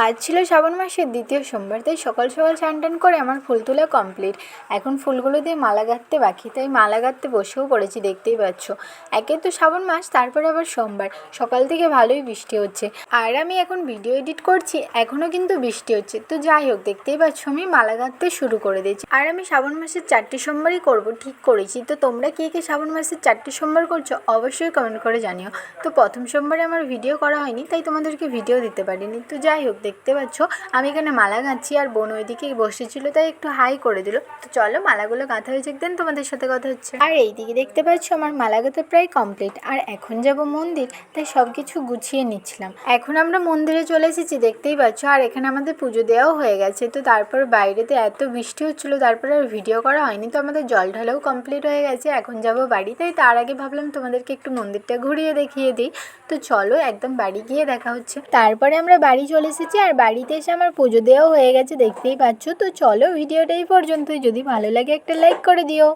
আজ ছিল শ্রাবণ মাসের দ্বিতীয় সোমবার, তাই সকাল সকাল স্নান টান করে আমার ফুল তোলা কমপ্লিট। এখন ফুলগুলো দিয়ে মালা গাঁথতে বাকি, তাই মালা গাঁথতে বসেও পড়েছি, দেখতেই পাচ্ছ। একে তো শ্রাবণ মাস, তারপরে আবার সোমবার, সকাল থেকে ভালোই বৃষ্টি হচ্ছে। আর আমি এখন ভিডিও এডিট করছি, এখনও কিন্তু বৃষ্টি হচ্ছে। তো যাই হোক, দেখতেই পাচ্ছ আমি মালা গাঁথতে শুরু করে দিয়েছি। আর আমি শ্রাবণ মাসের 4টি সোমবারই করবো ঠিক করেছি। তো তোমরা কে কে শ্রাবণ মাসের 4টি সোমবার করছো অবশ্যই কমেন্ট করে জানিও। তো প্রথম সোমবারে আমার ভিডিও করা হয়নি, তাই তোমাদেরকে ভিডিও দিতে পারিনি। তো যাই হোক, দেখতে পাচ্ছ আমি এখানে মালা গাঁথছি, আর বোন ওইদিকে বসেছিল, তাই একটু হাই করে দিল। তো চলো, মালাগুলো গাঁথা হয়েছে, দেন তোমাদের সাথে কথা হচ্ছে। আর এইদিকে দেখতে পাচ্ছ আমার মালা গাঁথা প্রায় কমপ্লিট। আর এখন যাব মন্দির, তাই সব কিছু গুছিয়ে নিচ্ছিলাম। এখন আমরা মন্দিরে চলে এসেছি, দেখতেই পাচ্ছ। আর এখানে আমাদের পুজো দেওয়াও হয়ে গেছে। তো তারপর বাইরেতে এত বৃষ্টি হচ্ছিল, তারপরে আর ভিডিও করা হয়নি। তো আমাদের জল ঢালাও কমপ্লিট হয়ে গেছে, এখন যাব বাড়ি। তাই তার আগে ভাবলাম তোমাদেরকে একটু মন্দিরটা ঘুরিয়ে দেখিয়ে দিই। তো চলো, একদম বাড়ি গিয়ে দেখা হচ্ছে। তারপরে আমরা বাড়ি চলে এসেছি, আর বাড়িতে এসে আমার পুজো দেওয়াও হয়ে গেছে, দেখতেই পাচ্ছ। তো চলো, ভিডিওটা এই পর্যন্তই। যদি ভালো লাগে একটা লাইক করে দিও।